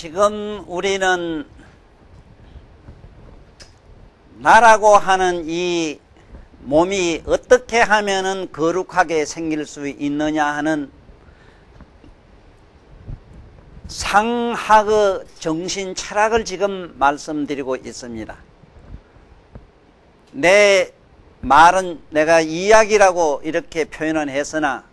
지금 우리는 나라고 하는 이 몸이 어떻게 하면은 거룩하게 생길 수 있느냐 하는 상학의 정신 철학을 지금 말씀드리고 있습니다. 내 말은 내가 이야기라고 이렇게 표현을 했으나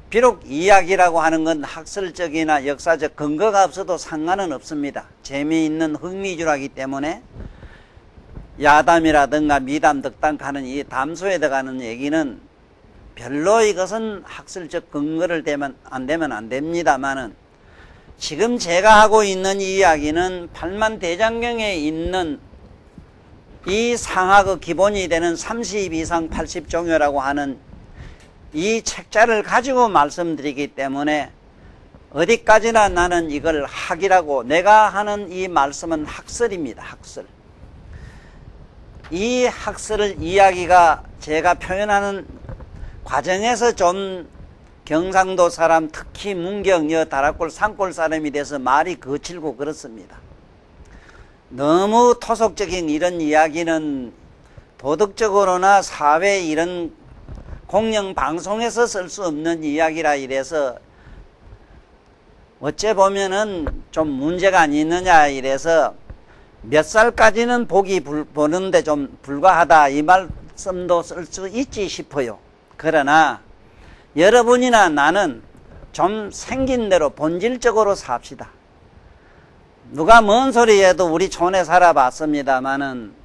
비록 이야기라고 하는 건 학설적이나 역사적 근거가 없어도 상관은 없습니다. 재미있는 흥미주라기 때문에 야담이라든가 미담, 덕담 하는 이 담소에 들어가는 얘기는 별로 이것은 학설적 근거를 대면 안 됩니다만은 지금 제가 하고 있는 이야기는 팔만대장경에 있는 이 상학의 기본이 되는 30 이상 80종요라고 하는 이 책자를 가지고 말씀드리기 때문에 어디까지나 나는 이걸 학이라고, 내가 하는 이 말씀은 학설입니다. 학설. 이 학설을 이야기가 제가 표현하는 과정에서 좀 경상도 사람, 특히 문경, 다락골, 산골 사람이 돼서 말이 거칠고 그렇습니다. 너무 토속적인 이런 이야기는 도덕적으로나 사회 이런 공영방송에서 쓸 수 없는 이야기라 이래서 어째 보면은 좀 문제가 아니느냐 이래서 몇 살까지는 보는데 좀 불과하다 이 말씀도 쓸 수 있지 싶어요. 그러나 여러분이나 나는 좀 생긴 대로 본질적으로 삽시다. 누가 뭔 소리 해도 우리 촌에 살아봤습니다마는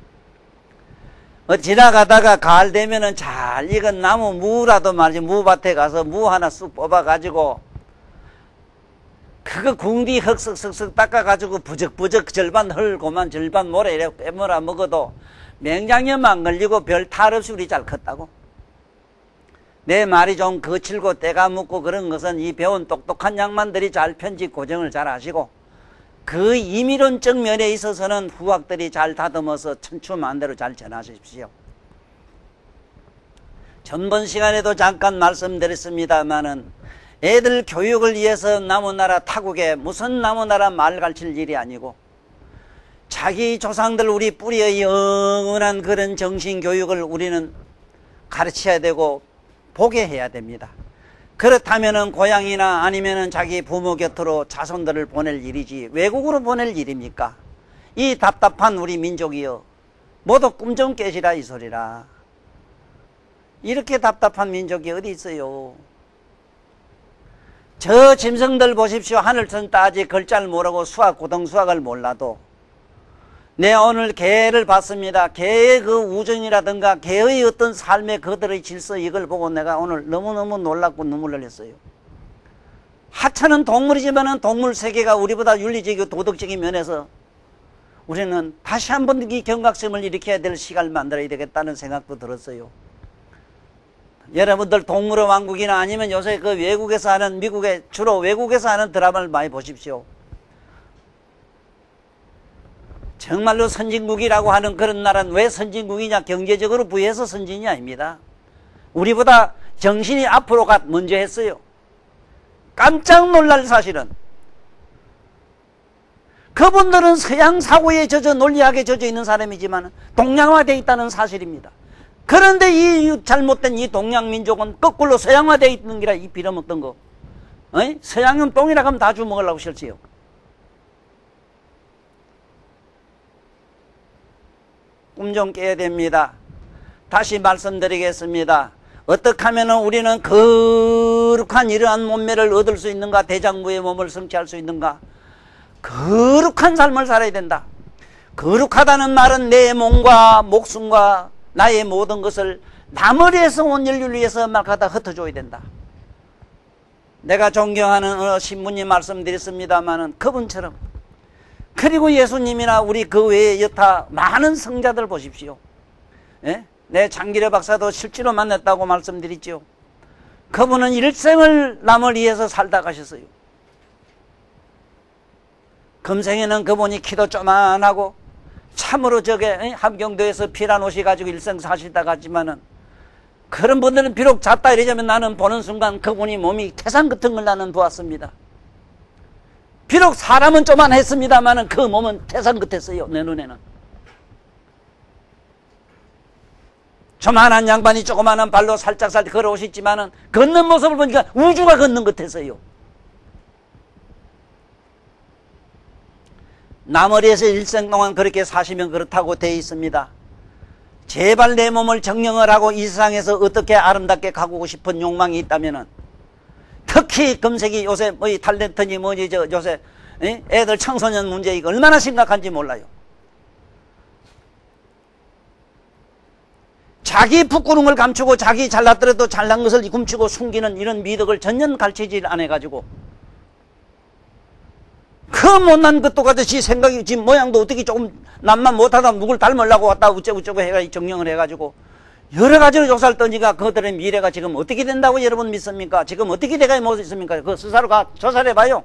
지나가다가 가을 되면은 잘 익은 나무 무라도 말이지 무밭에 가서 무 하나 쑥 뽑아가지고 그거 궁디 흑석석석 닦아가지고 부적부적 절반 헐고만 절반 모래 이렇게 빼물어 먹어도 맹장염 안 걸리고 별 탈 없이 우리 잘 컸다고. 내 말이 좀 거칠고 때가 묻고 그런 것은 이 배운 똑똑한 양반들이 잘 편집 고정을 잘 하시고 그 임의론적 면에 있어서는 후학들이 잘 다듬어서 천추만대로 잘 전하십시오. 전번 시간에도 잠깐 말씀드렸습니다마는 애들 교육을 위해서 나무나라 타국에 무슨 나무나라 말 가르칠 일이 아니고 자기 조상들 우리 뿌리의 영원한 그런 정신교육을 우리는 가르쳐야 되고 보게 해야 됩니다. 그렇다면은 고향이나 아니면은 자기 부모 곁으로 자손들을 보낼 일이지 외국으로 보낼 일입니까? 이 답답한 우리 민족이여 모두 꿈 좀 깨시라 이 소리라. 이렇게 답답한 민족이 어디 있어요? 저 짐승들 보십시오. 하늘천 따지 글자를 모르고 수학 고등수학을 몰라도 내 오늘 개를 봤습니다. 개의 그 우정이라든가 개의 어떤 삶의 그들의 질서 이걸 보고 내가 오늘 너무너무 놀랍고 눈물을 흘렸어요. 하찮은 동물이지만은 동물 세계가 우리보다 윤리적이고 도덕적인 면에서 우리는 다시 한번 이 경각심을 일으켜야 될 시간을 만들어야 되겠다는 생각도 들었어요. 여러분들 동물의 왕국이나 아니면 요새 그 외국에서 하는 미국의 주로 외국에서 하는 드라마를 많이 보십시오. 정말로 선진국이라고 하는 그런 나라는 왜 선진국이냐? 경제적으로 부여해서 선진이 아닙니다. 우리보다 정신이 앞으로 먼저 했어요. 깜짝 놀랄 사실은 그분들은 서양 사고에 논리학에 젖어 있는 사람이지만 동양화되어 있다는 사실입니다. 그런데 이 잘못된 이 동양민족은 거꾸로 서양화되어 있는 기라 이 빌어먹던 거. 서양은 똥이라고 하면 다 주먹으려고 싫지요. 꿈 좀 깨야 됩니다. 다시 말씀드리겠습니다. 어떻게 하면 우리는 거룩한 이러한 몸매를 얻을 수 있는가? 대장부의 몸을 성취할 수 있는가? 거룩한 삶을 살아야 된다. 거룩하다는 말은 내 몸과 목숨과 나의 모든 것을 남을 위해서 온 인류를 위해서 막 갖다 흩어줘야 된다. 내가 존경하는 어느 신부님 말씀드렸습니다마는 그분처럼 그리고 예수님이나 우리 그 외에 여타 많은 성자들 보십시오. 예? 내 장기려 박사도 실제로 만났다고 말씀드렸죠. 그분은 일생을 남을 위해서 살다 가셨어요. 금생에는 그분이 키도 쪼만하고 참으로 저게 함경도에서 피란 옷이 가지고 일생 사시다 갔지만은 그런 분들은 비록 잤다 이러자면 나는 보는 순간 그분이 몸이 태산 같은 걸 나는 보았습니다. 비록 사람은 쪼만했습니다마는 그 몸은 태산 같았어요. 내 눈에는. 조만한 양반이 조그마한 발로 살짝살짝 걸어오셨지만은 걷는 모습을 보니까 우주가 걷는 것 같았어요. 나머리에서 일생 동안 그렇게 사시면 그렇다고 되어 있습니다. 제발 내 몸을 정령을 하고 이 세상에서 어떻게 아름답게 가고 싶은 욕망이 있다면은, 특히 금색이 요새 뭐 이 탤런트니 뭐지 요새 애들 청소년 문제 이거 얼마나 심각한지 몰라요. 자기 부끄러움을 감추고 자기 잘났더라도 잘난 것을 감추고 숨기는 이런 미덕을 전혀 가르치질 않아가지고 그 못난 것도 같이 생각이 지금 모양도 어떻게 조금 남만 못하다 누굴 닮으려고 왔다 우쩌고저쩌고 해가 정령을 해가지고 여러 가지로 조사를 던지가 그들의 미래가 지금 어떻게 된다고 여러분 믿습니까? 지금 어떻게 돼가 못 있습니까? 그 스스로 가 조사를 해봐요.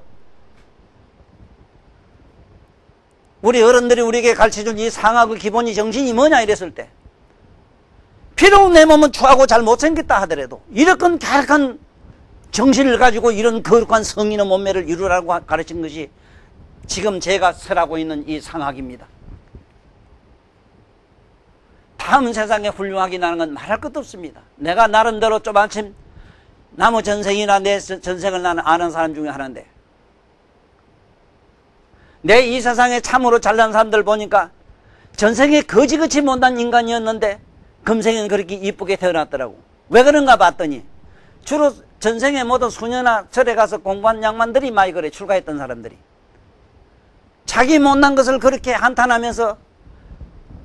우리 어른들이 우리에게 가르쳐준 이 상하의 기본이 정신이 뭐냐 이랬을 때, 비록 내 몸은 추하고 잘 못생겼다 하더라도 이렇게 가득한 정신을 가지고 이런 거룩한 성인의 몸매를 이루라고 가르친 것이 지금 제가 설하고 있는 이 상학입니다. 다음 세상에 훌륭하게 나는 건 말할 것도 없습니다. 내가 나름대로 조마침 나무 전생이나 내 전생을 나는 아는 사람 중에 하나인데, 내 이 세상에 참으로 잘난 사람들 보니까 전생에 거지같이 못난 인간이었는데 금생에는 그렇게 이쁘게 태어났더라고. 왜 그런가 봤더니 주로 전생에 모든 수녀나 절에 가서 공부한 양반들이 많이 그래 출가했던 사람들이 자기 못난 것을 그렇게 한탄하면서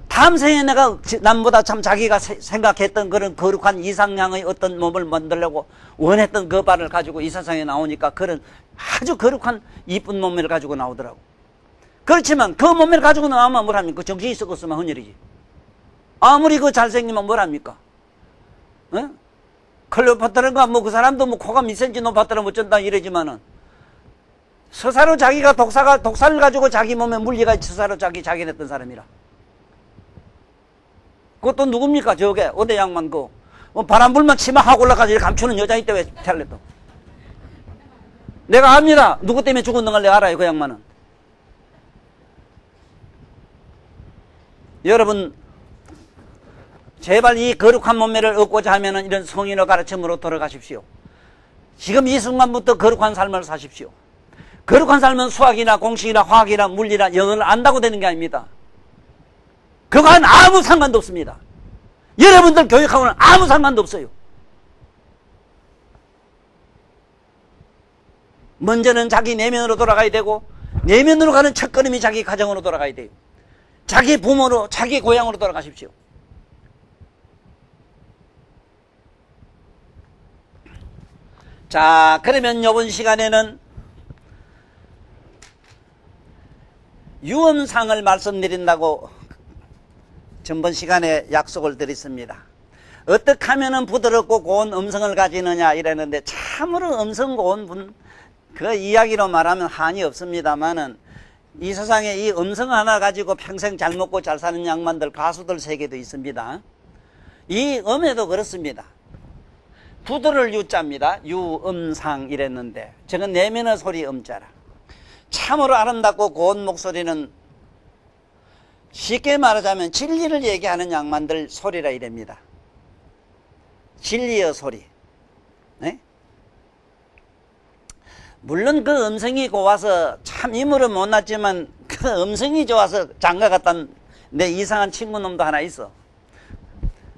다음 생에 내가 남보다 참 자기가 생각했던 그런 거룩한 이상향의 어떤 몸을 만들려고 원했던 그 바를 가지고 이 세상에 나오니까 그런 아주 거룩한 이쁜 몸매를 가지고 나오더라고. 그렇지만 그 몸매를 가지고 나오면 뭐합니까? 정신이 썩었으면 헌혈이지. 아무리 그 잘생기면 뭐랍니까? 어? 클레오파트라가 뭐 그 사람도 뭐 코가 몇 센치 높았더라 어쩐다 이러지만은 스스로 자기가 독사를 가지고 자기 몸에 물리가 스스로 자기냈던 사람이라. 그것도 누굽니까? 저게 어대 양반 그 바람 불면 치마하고 올라가서 이렇게 감추는 여자 있대. 왜 텔레도 내가 압니다. 누구 때문에 죽었는 걸 내가 알아요. 그 양반은. 여러분 제발 이 거룩한 몸매를 얻고자 하면 이런 성인의 가르침으로 돌아가십시오. 지금 이 순간부터 거룩한 삶을 사십시오. 거룩한 삶은 수학이나 공식이나 화학이나 물리나 영어를 안다고 되는 게 아닙니다. 그거는 아무 상관도 없습니다. 여러분들 교육하고는 아무 상관도 없어요. 먼저는 자기 내면으로 돌아가야 되고, 내면으로 가는 첫걸음이 자기 가정으로 돌아가야 돼요. 자기 부모로, 자기 고향으로 돌아가십시오. 자, 그러면 이번 시간에는 유음상을 말씀드린다고 전번 시간에 약속을 드렸습니다. 어떻게 하면 부드럽고 고운 음성을 가지느냐 이랬는데, 참으로 음성 고운 분, 그 이야기로 말하면 한이 없습니다만은 이 세상에 이 음성 하나 가지고 평생 잘 먹고 잘 사는 양반들, 가수들 세계도 있습니다. 이 음에도 그렇습니다. 부드를 유자입니다. 유음상 이랬는데 저는 내면의 소리 음자라. 참으로 아름답고 고운 목소리는 쉽게 말하자면 진리를 얘기하는 양반들 소리라 이랍니다. 진리의 소리. 네? 물론 그 음성이 고와서 참 인물은 못났지만 그 음성이 좋아서 장가 갔던 내 이상한 친구놈도 하나 있어.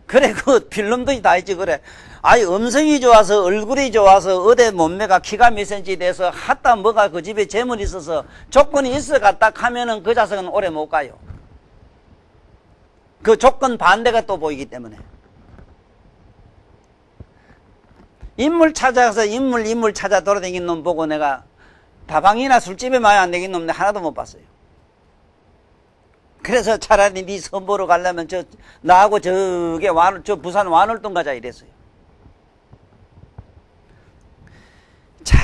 그래 그 필름도 다 있지. 그래 아이 음성이 좋아서 얼굴이 좋아서 어디 몸매가 키가 몇 센치 돼서 하다 뭐가 그 집에 재물이 있어서 조건이 있어 갔다 하면은 그 자석은 오래 못 가요. 그 조건 반대가 또 보이기 때문에 인물 찾아서 인물 찾아 돌아다니는 놈 보고 내가 다방이나 술집에 많이 안 다니는 놈 하나도 못 봤어요. 그래서 차라리 네 선보러 가려면 나하고 저게 저 부산 완월동 가자 이랬어요. 자,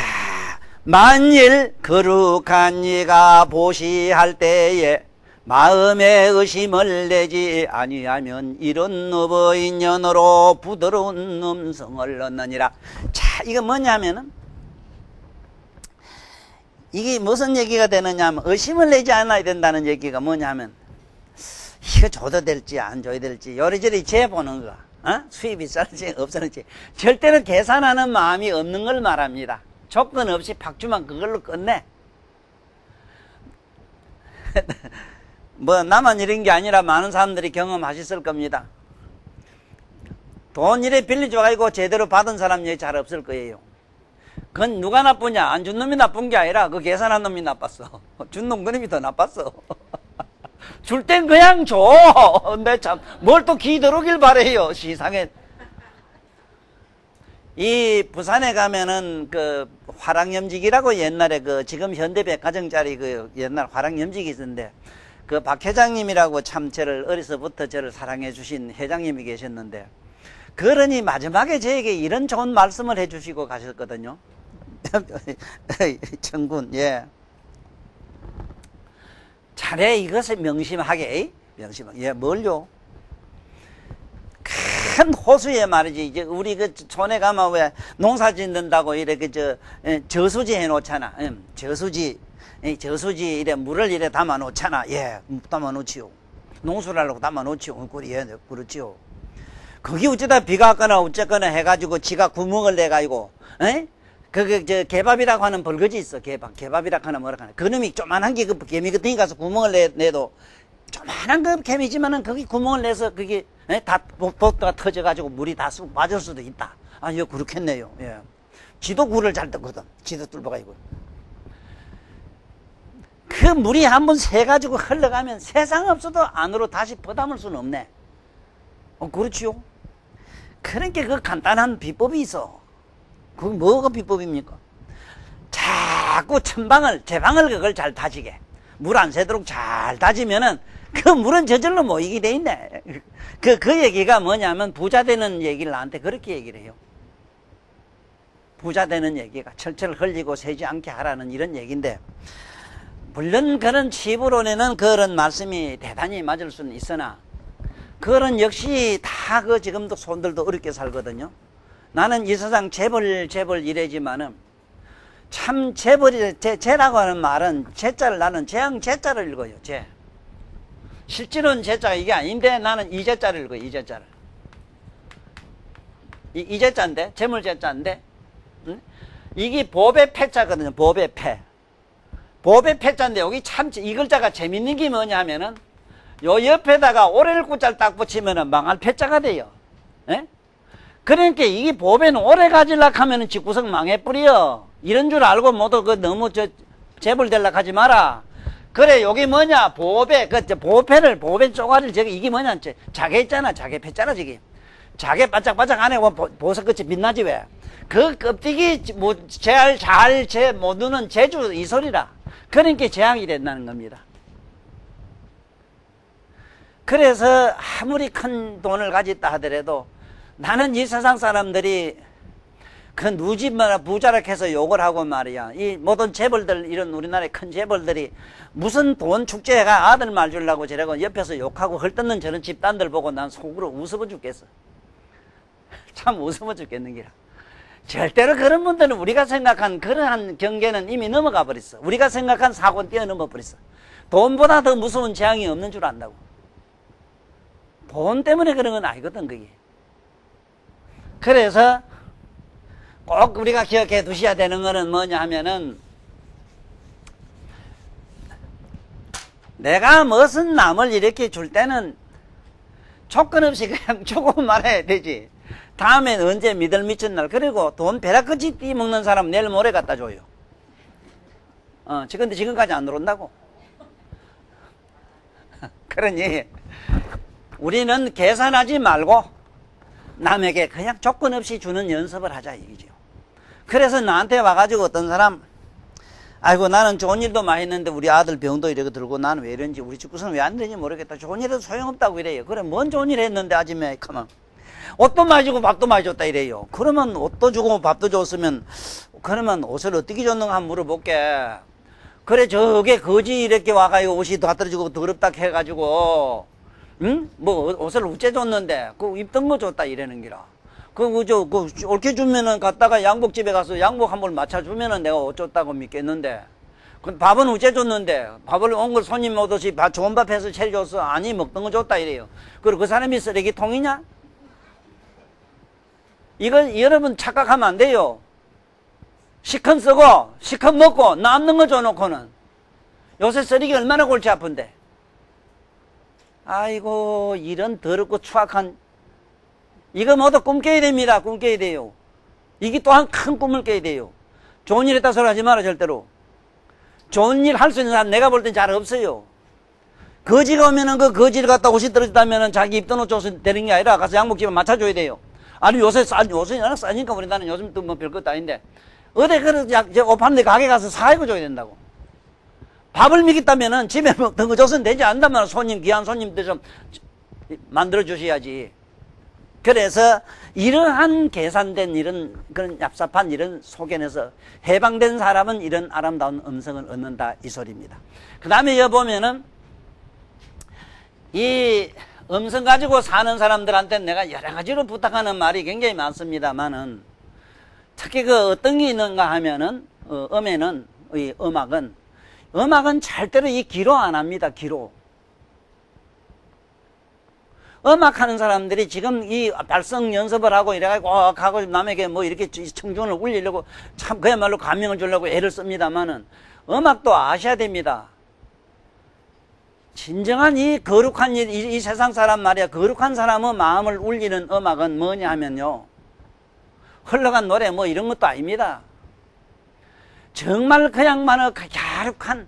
만일 거룩한 이가 보시할 때에 마음에 의심을 내지 아니하면 이런 어버인 년으로 부드러운 음성을 얻느니라. 자, 이거 뭐냐면은 이게 무슨 얘기가 되느냐 하면 의심을 내지 않아야 된다는 얘기가 뭐냐 하면 이거 줘도 될지 안 줘야 될지 요리저리 재보는 거. 수입이 쌓을지 없을지 절대로 계산하는 마음이 없는 걸 말합니다. 조건 없이 팍 주면 그걸로 끝내. 뭐 나만 이런 게 아니라 많은 사람들이 경험하셨을 겁니다. 돈 이래 빌려줘가지고 제대로 받은 사람 여기 잘 없을 거예요. 그건 누가 나쁘냐? 안 준 놈이 나쁜 게 아니라 그 계산한 놈이 나빴어. 준 놈 그놈이 더 나빴어. 줄 땐 그냥 줘. 내 참, 뭘 또 기들어오길 바래요, 시상에. 이 부산에 가면은 그 화랑염직이라고 옛날에 그 지금 현대백화점짜리 그 옛날 화랑염직이 있었는데 그 박 회장님이라고 참 저를 어려서부터 저를 사랑해 주신 회장님이 계셨는데 그러니 마지막에 저에게 이런 좋은 말씀을 해 주시고 가셨거든요. 청군, 예. 차례 이것을 명심하게, 명심하게. 예, 뭘요? 큰 호수에 말이지. 이제 우리 그 촌에 가면 왜 농사 짓는다고 이렇게 저수지 해 놓잖아. 저수지 이래 물을 이래 담아 놓잖아. 예, 담아 놓지요. 농수를 하려고 담아 놓지요. 예, 그렇지요. 거기 어쩌다 비가 왔거나 어쨌거나 해가지고 지가 구멍을 내가지고, 그게 개밥이라고 하는 벌거지 있어. 개밥이라고 하는 뭐라 하나. 그놈이 조만한 게 그 개미 같은 게 가서 구멍을 내도 조만한 그 개미지만은 거기 구멍을 내서 그게 다 복도가 터져가지고 물이 다 쑥 빠질 수도 있다. 아, 이거 그렇겠네요. 예. 지도 굴을 잘 떴거든. 지도 뚫어가지고. 그 물이 한번 새가지고 흘러가면 세상 없어도 안으로 다시 퍼담을 수는 없네. 그렇지요. 그러니까 그 간단한 비법이 있어. 그게 뭐가 비법입니까? 자꾸 제방을 그걸 잘 다지게. 물 안 새도록 잘 다지면은 그 물은 저절로 모이게 돼 있네. 그 얘기가 뭐냐면 부자 되는 얘기를 나한테 그렇게 얘기를 해요. 부자 되는 얘기가 철철 흘리고 새지 않게 하라는 이런 얘기인데, 물론 그런 치부론에는 그런 말씀이 대단히 맞을 수는 있으나, 그런 역시 다 그 지금도 손들도 어렵게 살거든요. 나는 이 세상 재벌 이래지만은 참 재라고 하는 말은 재자를 나는 재앙 재자를 읽어요. 재. 실제로는 재자가 이게 아닌데 나는 이재자를 읽어요. 이재자를. 이재자인데 재물 재자인데, 응? 이게 법의 패자거든요. 법의 패. 법의 패자인데 여기 참 이 글자가 재밌는 게 뭐냐 하면은 요 옆에다가 오래를 구자를 딱 붙이면은 망할 패자가 돼요. 예? 그러니까 이게 법에는 오래 가지려고 하면은 집구석 망해버려. 이런 줄 알고 모두 그 너무 재벌 되려고 하지 마라. 그래, 요게 뭐냐? 법에, 법의 쪼가리를 이게 뭐냐? 자개 있잖아. 자개 폈잖아, 저기. 자개 바짝바짝 안에 보석같이 빛나지, 왜? 그 껍데기, 못 누는 제주 이 소리라. 그러니까 재앙이 된다는 겁니다. 그래서 아무리 큰 돈을 가졌다 하더라도 나는 이 세상 사람들이 그 누집마다 부자라 해서 욕을 하고 말이야. 이 모든 재벌들, 이런 우리나라의 큰 재벌들이 무슨 돈 축제가 아들 말 주려고 저러고 옆에서 욕하고 헐뜯는 저런 집단들 보고 난 속으로 웃어버 죽겠어. 참 웃어버 죽겠는 기라. 절대로 그런 분들은 우리가 생각한 그러한 경계는 이미 넘어가 버렸어. 우리가 생각한 사고는 뛰어넘어 버렸어. 돈보다 더 무서운 재앙이 없는 줄 안다고. 돈 때문에 그런 건 아니거든, 그게. 그래서 꼭 우리가 기억해 두셔야 되는 거는 뭐냐 하면은, 내가 무슨 남을 이렇게 줄 때는 조건 없이 그냥 조금 말해야 되지. 다음엔 언제 믿을 미친 날. 그리고 돈 벼락같이 띠먹는 사람 내일 모레 갖다 줘요. 근데 지금까지 안 들어온다고. 그러니 우리는 계산하지 말고 남에게 그냥 조건 없이 주는 연습을 하자 이기죠. 그래서 나한테 와가지고 어떤 사람, 아이고 나는 좋은 일도 많이 했는데 우리 아들 병도 이렇게 들고 나는 왜 이런지 우리 집구석은 왜 안 되는지 모르겠다. 좋은 일해도 소용없다고 이래요. 그래, 뭔 좋은 일 했는데 아침에 가만 옷도 많이 주고 밥도 많이 줬다 이래요. 그러면 옷도 주고 밥도 줬으면 그러면 옷을 어떻게 줬는가 한번 물어볼게. 그래, 저게 거지 이렇게 와가지고 옷이 다 떨어지고 더럽다 해가지고 응? 뭐 옷을 어째 줬는데 그 입던 거 줬다 이러는 기라. 옳게 주면은 갔다가 양복집에 가서 양복 한 벌 맞춰주면은 내가 옷 줬다고 믿겠는데, 그 밥은 어째 줬는데? 밥을 온 걸 손님 오듯이 좋은 밥 해서 차려줬어. 아니, 먹던 거 줬다 이래요. 그리고 그 사람이 쓰레기통이냐? 이걸 여러분 착각하면 안 돼요. 시컷 쓰고 시컷 먹고 남는 거 줘놓고는. 요새 쓰레기 얼마나 골치 아픈데. 아이고, 이런 더럽고 추악한, 이거 모두 꿈 깨야 됩니다. 꿈 깨야 돼요. 이게 또한 큰 꿈을 깨야 돼요. 좋은 일 했다 소리 하지 마라, 절대로. 좋은 일 할 수 있는 사람 내가 볼 땐 잘 없어요. 거지가 오면은 그 거지를 갖다 옷이 떨어졌다면은 자기 입던 옷 줘서 되는 게 아니라 가서 양복집에 맞춰줘야 돼요. 아니, 요새 싸니까 우리나라는 요즘 또 뭐 별것도 아닌데. 어디 옷 파는데 가게 가서 사입어 줘야 된다고. 밥을 먹겠다면은 집에 먹던 거 줘서는 되지 않다면 손님, 귀한 손님들 좀 만들어 주셔야지. 그래서 이러한 계산된 이런 그런 얍삽한 이런 소견에서 해방된 사람은 이런 아름다운 음성을 얻는다 이 소리입니다. 그 다음에 여기 보면은 이 음성 가지고 사는 사람들한테 내가 여러 가지로 부탁하는 말이 굉장히 많습니다만은 특히 그 어떤 게 있는가 하면은 음에는 이 음악은 절대로 이 기로 안 합니다. 기로. 음악하는 사람들이 지금 이 발성 연습을 하고 이래가지고 가고 남에게 뭐 이렇게 청중을 울리려고 참 그야말로 감명을 주려고 애를 씁니다만은 음악도 아셔야 됩니다. 진정한 이 거룩한 이 세상 사람 말이야. 거룩한 사람의 마음을 울리는 음악은 뭐냐 하면요. 흘러간 노래 뭐 이런 것도 아닙니다. 정말 그 양반의 가득한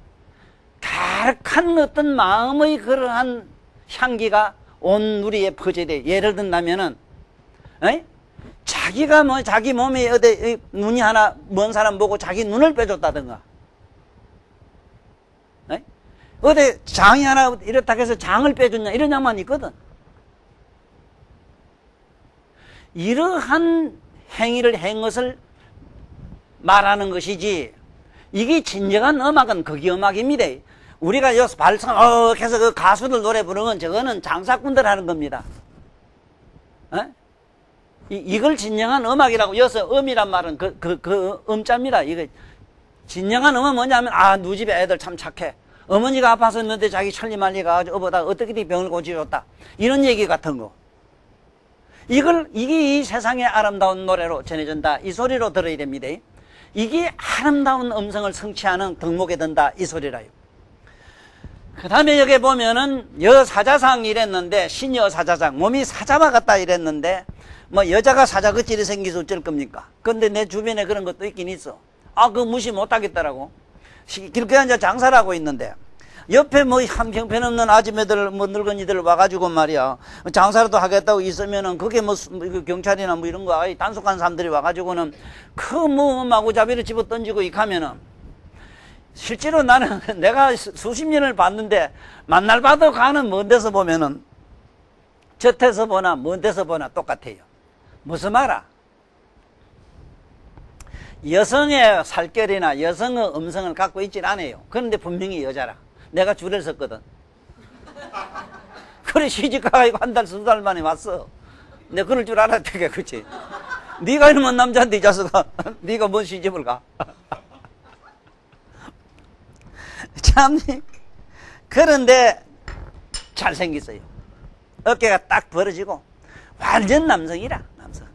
어떤 마음의 그러한 향기가 온 우리에 퍼져야. 예를 든다면은, 자기가 뭐, 자기 몸에 어디 눈이 하나, 먼 사람 보고 자기 눈을 빼줬다든가, 어디 장이 하나 이렇다 해서 장을 빼줬냐, 이런 양반이 있거든. 이러한 행위를 한 것을 말하는 것이지, 이게 진정한 음악은 거기 음악입니다. 우리가 여기서 해서 그 가수들 노래 부르는 건 저거는 장사꾼들 하는 겁니다. 이걸 진정한 음악이라고, 여기서 음이란 말은 그 음자입니다. 이거 진정한 음은 뭐냐면, 누 집에 애들 참 착해. 어머니가 아팠었는데 자기 천리말리 가가지고 어보다 어떻게 병을 고쳐줬다. 이런 얘기 같은 거. 이게 이 세상의 아름다운 노래로 전해진다. 이 소리로 들어야 됩니다. 이게 아름다운 음성을 성취하는 덕목에 든다. 이 소리라요. 그 다음에 여기 보면은 여사자상 이랬는데, 신여사자상, 몸이 사자와 같다 이랬는데, 뭐 여자가 사자같이 생기서 어쩔 겁니까? 근데 내 주변에 그런 것도 있긴 있어. 그거 무시 못하겠더라고. 길거리에 앉아 장사를 하고 있는데, 옆에 뭐 한 형편없는 아줌매들, 뭐 늙은이들 와가지고 말이야, 장사라도 하겠다고 있으면은, 그게 뭐 경찰이나 뭐 이런 거, 단속한 사람들이 와가지고는, 뭐 마구잡이를 집어 던지고 이카면은, 실제로 나는 내가 수십 년을 봤는데 만날 봐도 가는 먼 데서 보면은 젖에서 보나 먼 데서 보나 똑같아요. 무슨 말아? 여성의 살결이나 여성의 음성을 갖고 있질 않아요. 그런데 분명히 여자라. 내가 줄을 섰거든. 그래 시집가가지고 한 달, 두 달 만에 왔어. 내가 그럴 줄 알았다니까. 그치? 네가 이러면 남자한테 이 자식아 네가 뭔 시집을 가. 참, 그런데 잘생겼어요. 어깨가 딱 벌어지고, 완전 남성이라, 남성.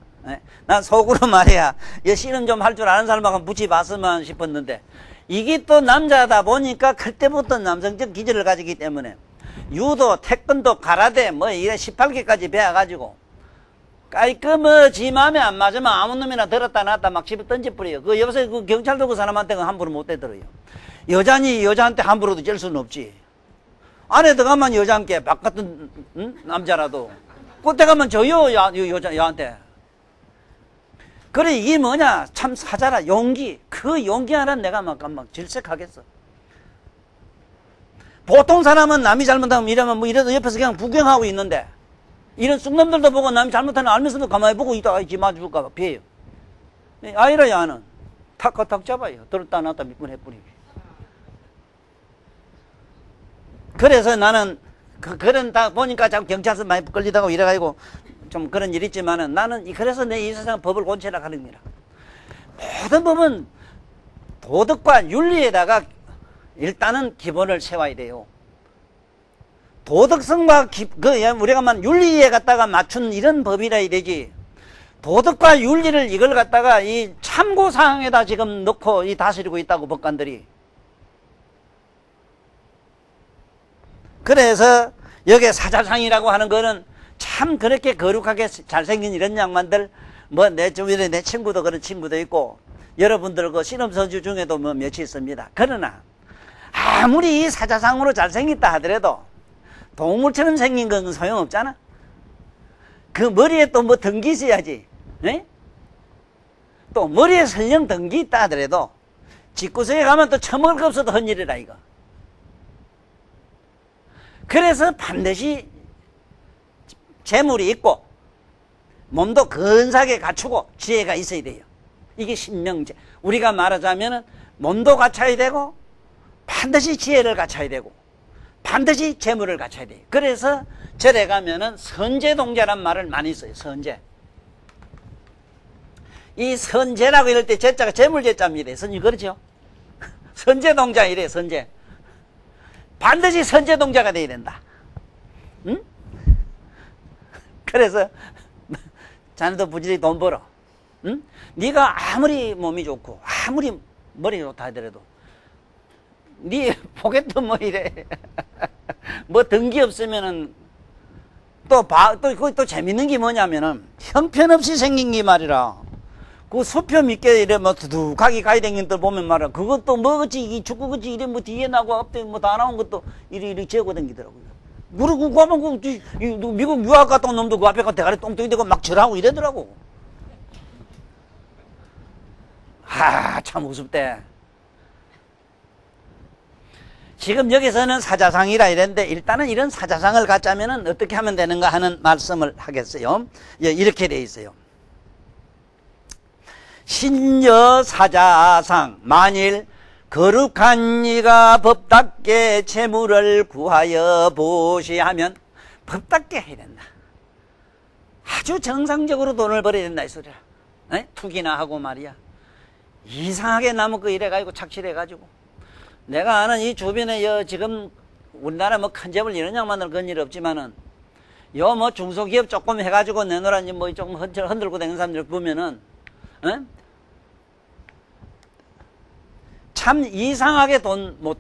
난 속으로 말이야, 씨름 좀 할 줄 아는 사람하고 붙여봤으면 싶었는데, 이게 또 남자다 보니까 클 때부터 남성적 기질을 가지기 때문에, 유도, 태권도, 가라데, 뭐, 이래 18개까지 배워가지고, 지 맘에 안 맞으면 아무 놈이나 들었다 놨다 막 집에 던져버려요. 요새 그 경찰도 그 사람한테는 함부로 못 대들어요. 여자니 여자한테 함부로도 질 수는 없지. 안에 들어가면 여자 함께 바깥은 남자라도 그때 가면 저요 여자한테. 그래 이게 뭐냐 참 사자라 용기. 그 용기 하나 내가 막 질색하겠어. 보통 사람은 남이 잘못하면 이러면 뭐 이래도 옆에서 그냥 구경하고 있는데 이런 쑥놈들도 보고 남이 잘못하는 알면서도 가만히 보고 있다가 지 맞을까 봐 피해요. 아이라 야는 탁 잡아요. 들었다 놨다 몇 번 해버리고. 그래서 나는 그런 다 보니까 자꾸 경찰서 많이 끌리다가 이래가지고 좀 그런 일 있지만은 나는 그래서 내 이 세상 법을 고치라 하는 겁니다. 모든 법은 도덕과 윤리에다가 일단은 기본을 세워야 돼요. 도덕성과 우리가 윤리에 갖다가 맞춘 이런 법이라야 되지. 도덕과 윤리를 이걸 갖다가 이 참고사항에다 지금 넣고 이 다스리고 있다고 법관들이. 그래서 여기에 사자상이라고 하는 거는 참 그렇게 거룩하게 잘생긴 이런 양반들, 뭐 내 주변에 내 친구도 그런 친구도 있고 여러분들 그 신음선주 중에도 뭐 몇이 있습니다. 그러나 아무리 이 사자상으로 잘생겼다 하더라도 동물처럼 생긴 건 소용없잖아. 그 머리에 또 뭐 덩기 있어야지. 네? 또 머리에 설령 덩기 있다 하더라도 집구석에 가면 또 처먹을 거 없어도 헛일이라 이거. 그래서 반드시 재물이 있고 몸도 근사하게 갖추고 지혜가 있어야 돼요. 이게 신명제. 우리가 말하자면은 몸도 갖춰야 되고 반드시 지혜를 갖춰야 되고 반드시 재물을 갖춰야 돼요. 그래서 절에 가면은 선제동자란 말을 많이 써요. 선제. 이 선제라고 이럴 때 제자가 재물제자입니다. 선생님 그렇죠? 선제동자 이래. 선제. 반드시 선제동자가 돼야 된다. 응? 그래서 자네도 부지런히 돈 벌어. 응? 네가 아무리 몸이 좋고 아무리 머리 좋다 하더라도 네 포켓도 뭐 이래 뭐 등기 없으면은 또 재밌는 게 뭐냐면은 형편없이 생긴 게 말이라. 그 수표 밑에 이래 뭐 두둑하게 가야 되는 것들 보면 말이야. 그것도 뭐그치 이 축구그치 이래 뭐 뒤에 나고 앞에 뭐 다 나온 것도 이리 재고 다니더라고요. 그리고 가면 미국 유학 갔다 온 놈도 그 앞에 가 대가리 똥똥이 되고 막 절하고 이러더라고. 참 우습대. 지금 여기서는 사자상이라 이랬는데 일단은 이런 사자상을 갖자면은 어떻게 하면 되는가 하는 말씀을 하겠어요. 이렇게 돼 있어요. 신여 사자상 만일 거룩한 이가 법답게 재물을 구하여 보시하면 법답게 해야 된다. 아주 정상적으로 돈을 벌어야 된다 이 소리야. 에? 투기나 하고 말이야. 이상하게 남은 거 이래가지고 착취해가지고 내가 아는 이 주변에 지금 우리나라 뭐 큰 재벌 이런 양반들 그런 일 없지만은 요 뭐 중소기업 조금 해가지고 내놓으라니 뭐 조금 흔들고 다니는 사람들 보면은 에? 참 이상하게 돈 못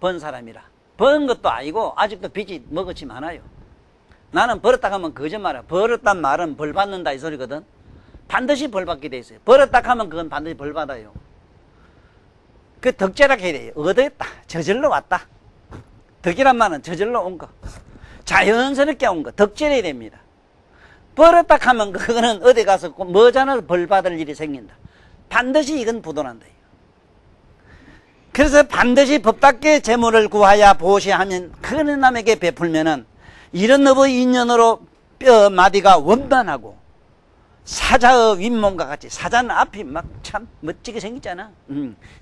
번 사람이라. 번 것도 아니고 아직도 빚이 먹었지 많아요. 나는 벌었다 하면 거짓말이야. 벌었단 말은 벌 받는다 이 소리거든. 반드시 벌 받게 돼 있어요. 벌었다 하면 그건 반드시 벌 받아요. 그 덕재라고 해야 돼요. 얻었다. 저절로 왔다. 덕이란 말은 저절로 온 거. 자연스럽게 온 거. 덕질해야 됩니다. 벌었다 하면 그거는 어디 가서 뭐잖아 벌 받을 일이 생긴다. 반드시 이건 부도난다. 그래서 반드시 법답게 재물을 구하여 보시하면 그런 남에게 베풀면은 이런 업의 인연으로 뼈 마디가 원만하고 사자의 윗몸과 같이. 사자는 앞이 막 참 멋지게 생겼잖아.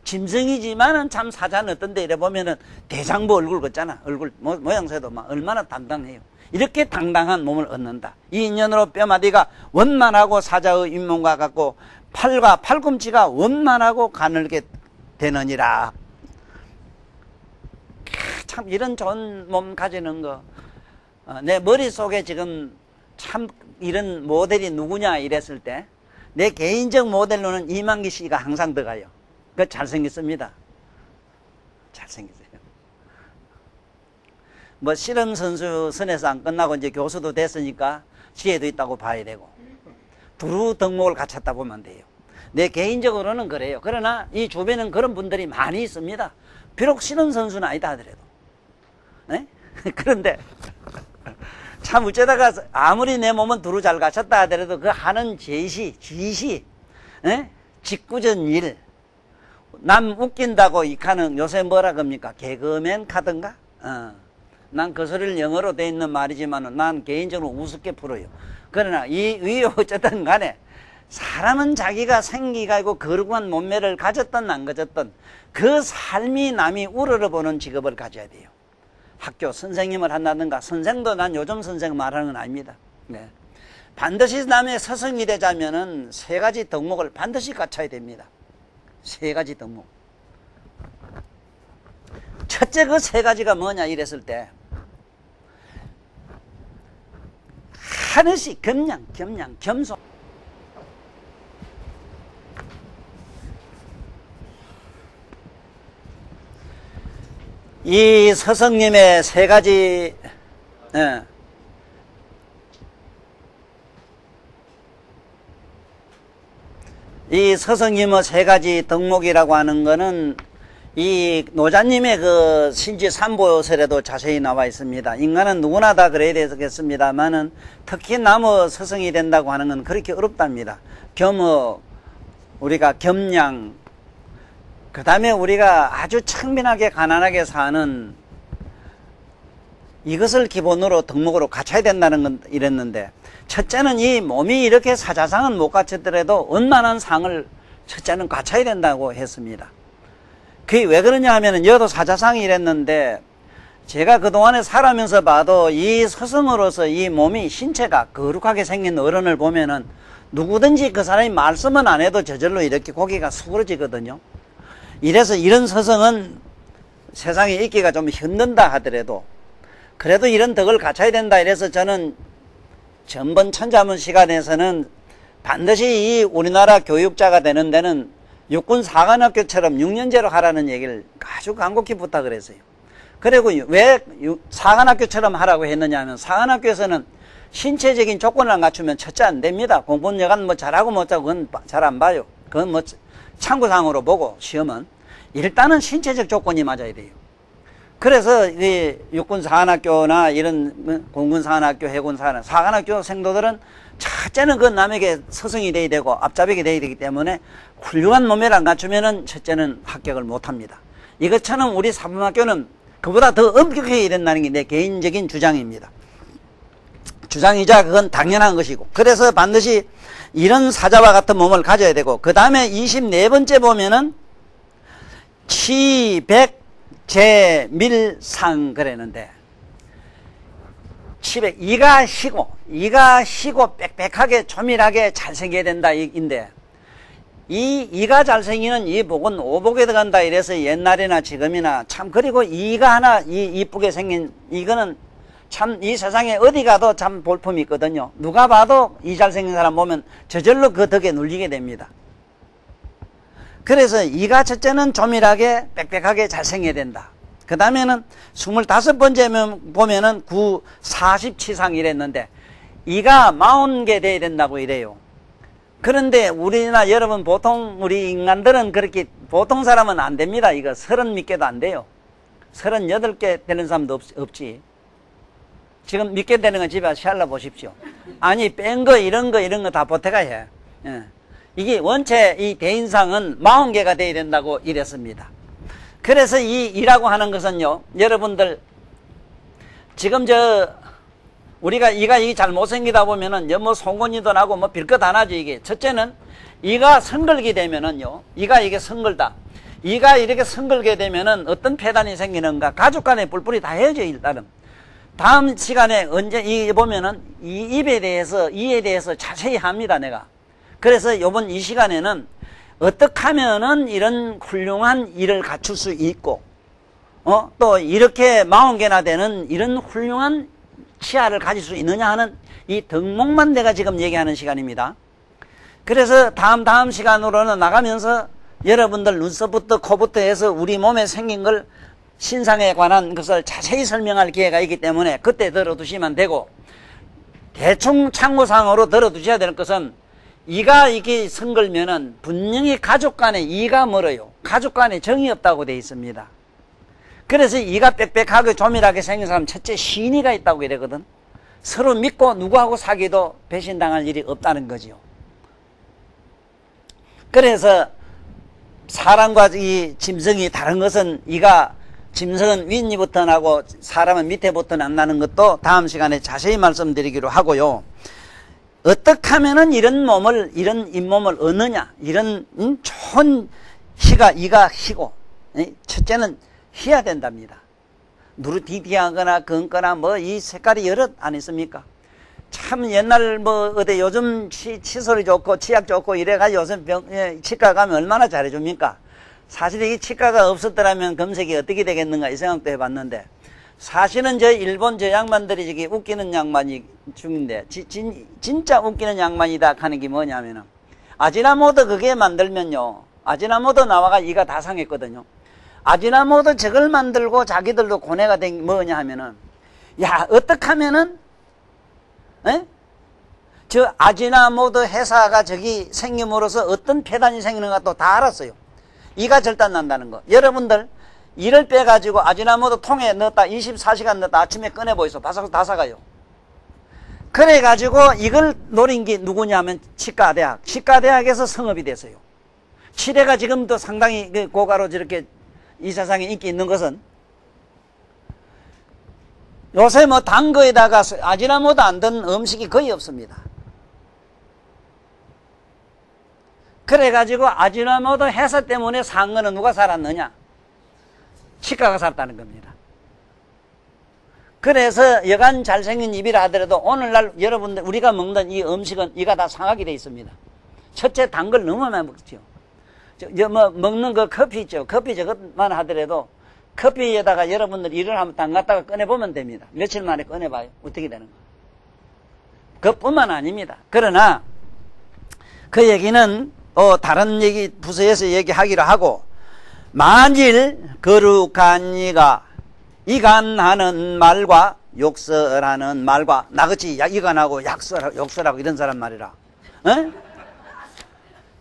짐승이지만은 참 사자는 어떤데 이래 보면은 대장부 얼굴 같잖아. 얼굴 모양새도 막 얼마나 당당해요. 이렇게 당당한 몸을 얻는다. 이 인연으로 뼈마디가 원만하고 사자의 윗몸과 같고 팔과 팔꿈치가 원만하고 가늘게 되느니라. 참 이런 좋은 몸 가지는 거. 내 머릿속에 지금 참 이런 모델이 누구냐 이랬을 때 내 개인적 모델로는 이만기 씨가 항상 들어가요. 그 잘생겼습니다. 잘생겼어요. 뭐 씨름 선수 선에서 안 끝나고 이제 교수도 됐으니까 지혜도 있다고 봐야 되고 두루 덕목을 갖췄다 보면 돼요. 내 개인적으로는 그래요. 그러나 이 주변에는 그런 분들이 많이 있습니다. 비록 씨름 선수는 아니다 하더라도. 네? 그런데 참 어쩌다가 아무리 내 몸은 두루 잘 갖췄다 하더라도 그 하는 지시, 에? 직구전 일, 남 웃긴다고 이카는 요새 뭐라 겁니까? 개그맨 카든가? 난 그 소리를 영어로 돼 있는 말이지만 난 개인적으로 우습게 풀어요. 그러나 이 어쨌든 간에 사람은 자기가 생기가 있고 거룩한 몸매를 가졌든 안 가졌든 그 삶이 남이 우러러보는 직업을 가져야 돼요. 학교 선생님을 한다든가. 선생도 난 요즘 선생 말하는 건 아닙니다. 네. 반드시 남의 스승이 되자면은 세 가지 덕목을 반드시 갖춰야 됩니다. 세 가지 덕목. 첫째 그 세 가지가 뭐냐 이랬을 때 하늘씩 겸양, 겸손. 이 서성님의 세 가지 이 서성님의 세 가지 덕목이라고 하는 거는 이 노자님의 그 신지 삼보설에도 자세히 나와 있습니다. 인간은 누구나 다 그래야 되겠습니다만은 특히 나무 서성이 된다고 하는 건 그렇게 어렵답니다. 겸허, 우리가 겸양, 그 다음에 우리가 아주 청빈하게 가난하게 사는 이것을 기본으로 덕목으로 갖춰야 된다는 건 이랬는데, 첫째는 이 몸이 이렇게 사자상은 못 갖췄더라도 원만한 상을 첫째는 갖춰야 된다고 했습니다. 그게 왜 그러냐 하면은 여도 사자상이 이랬는데, 제가 그동안에 살아면서 봐도 이 서성으로서 이 몸이 신체가 거룩하게 생긴 어른을 보면은 누구든지 그 사람이 말씀은 안 해도 저절로 이렇게 고개가 수그러지거든요. 이래서 이런 서성은 세상에 있기가 좀 힘든다 하더라도 그래도 이런 덕을 갖춰야 된다. 이래서 저는 전번 천자문 시간에서는 반드시 이 우리나라 교육자가 되는 데는 육군 사관학교처럼 6년제로 하라는 얘기를 아주 간곡히 부탁을 했어요. 그리고 왜 사관학교처럼 하라고 했느냐 하면, 사관학교에서는 신체적인 조건을 안 갖추면 첫째 안 됩니다. 공부는 여간 뭐 잘하고 못하고 그건 잘 안 봐요. 그건 뭐 참고상으로 보고 시험은 일단은 신체적 조건이 맞아야 돼요. 그래서 이 육군 사관학교나 이런 공군 사관학교, 해군 사관학교 생도들은 첫째는 그 남에게 서성이 돼야 되고 앞잡이게 돼야 되기 때문에 훌륭한 몸매를 안 갖추면은 첫째는 합격을 못 합니다. 이것처럼 우리 사범학교는 그보다 더 엄격하게 된다는 게 내 개인적인 주장입니다. 주장이자 그건 당연한 것이고, 그래서 반드시 이런 사자와 같은 몸을 가져야 되고, 그 다음에 24번째 보면은 치백제밀상 그랬는데, 이가 희고 빽빽하게 조밀하게 잘생겨야 된다 인데, 이 이가 잘생기는 이 복은 오복에 들어간다 이래서 옛날이나 지금이나 참, 그리고 이가 하나 이쁘게 생긴 이거는 참 이 세상에 어디 가도 참 볼품이 있거든요. 누가 봐도 이 잘생긴 사람 보면 저절로 그 덕에 눌리게 됩니다. 그래서 이가 첫째는 조밀하게 빽빽하게 잘생겨야 된다. 그 다음에는 25번째 보면은 40치상 이랬는데, 이가 40개 돼야 된다고 이래요. 그런데 우리나 여러분 보통 우리 인간들은 그렇게, 보통 사람은 안 됩니다. 이거 30몇 개도 안 돼요. 38개 되는 사람도 없지. 지금 몇 개 되는 건 집에 와서 시알라 보십시오. 아니 뺀 거 이런 거 다 보태가 해. 예. 이게 원체 이 대인상은 40개가 돼야 된다고 이랬습니다. 그래서 이 이라고 하는 것은요, 여러분들 지금 우리가 이가 잘못생기다 보면은 뭐 송곳니도 나고 뭐 빌것 안 하죠. 이게 첫째는 이가 성글게 되면은요, 이가 이게 성글다. 이가 이렇게 성글게 되면은 어떤 폐단이 생기는가? 가족 간의 뿔뿔이 다 헤어져 일단은. 다음 시간에 언제 이 보면은 이 입에 대해서 이에 대해서 자세히 합니다 내가. 그래서 요번 이 시간에는 어떻게 하면은 이런 훌륭한 일을 갖출 수 있고, 또 이렇게 40개나 되는 이런 훌륭한 치아를 가질 수 있느냐 하는 이 덕목만 내가 지금 얘기하는 시간입니다. 그래서 다음 시간으로는 나가면서 여러분들 눈썹부터 코부터 해서 우리 몸에 생긴 걸, 신상에 관한 것을 자세히 설명할 기회가 있기 때문에 그때 들어두시면 되고, 대충 참고상으로 들어두셔야 될 것은, 이가 이게 성글면은 분명히 가족 간에 이가 멀어요. 가족 간에 정이 없다고 되어 있습니다. 그래서 이가 빽빽하게 조밀하게 생긴 사람 첫째 신의가 있다고 이러거든. 서로 믿고 누구하고 사귀도 배신당할 일이 없다는 거지요. 그래서 사람과 이 짐승이 다른 것은, 이가 짐승은 윗니부터 나고 사람은 밑에부터 난다는 것도 다음 시간에 자세히 말씀드리기로 하고요. 어떻게 하면은 이런 잇몸을 얻느냐, 이런 좋은 이가 희고, 첫째는 희야 된답니다. 누르디디하거나 건거나 뭐 이 색깔이 여럿 안 있습니까? 참 옛날 뭐 어디 요즘 치솔이 좋고 치약 좋고 이래가 요즘 치과 가면 얼마나 잘해줍니까? 사실 이 치과가 없었더라면 검색이 어떻게 되겠는가 이 생각도 해봤는데, 사실은 저 일본 저 양반들이 저기 웃기는 양반이 중인데, 진짜 웃기는 양반이다 하는 게 뭐냐면은, 아지나모토 그게 만들면요, 아지나모토 나와가 이가 다 상했거든요. 아지나모토 저걸 만들고 자기들도 고뇌가 된 게 뭐냐 하면은, 야, 어떻게 하면은, 저 아지나모토 회사가 저기 생김으로써 어떤 폐단이 생기는가 또 다 알았어요. 이가 절단 난다는 거. 여러분들, 이를 빼가지고 아지나모토 통에 넣었다 24시간 넣었다 아침에 꺼내보이소. 바삭 다 사가요. 그래가지고 이걸 노린 게 누구냐면 치과대학. 치과대학에서 성업이 됐어요. 치대가 지금도 상당히 고가로 저렇게 이 세상에 인기 있는 것은, 요새 뭐 단 거에다가 아지나모토 안 든 음식이 거의 없습니다. 그래가지고 아지나모토 회사 때문에 산 거는 누가 살았느냐? 치과가 살았다는 겁니다. 그래서 여간 잘생긴 입이라 하더라도 오늘날 여러분들 우리가 먹는 이 음식은 이가 다 상하게 돼 있습니다. 첫째, 단 걸 너무 많이 먹죠. 뭐 먹는 그 커피 있죠. 커피 저것만 하더라도 커피에다가 여러분들 이를 한번 담갔다가 꺼내보면 됩니다. 며칠 만에 꺼내봐요. 어떻게 되는 거. 그것뿐만 아닙니다. 그러나 그 얘기는 다른 얘기 부서에서 얘기하기로 하고, 만일 거룩한 이가 이간하는 말과 욕설하는 말과, 나같이 이간하고 욕설하고 이런 사람 말이라,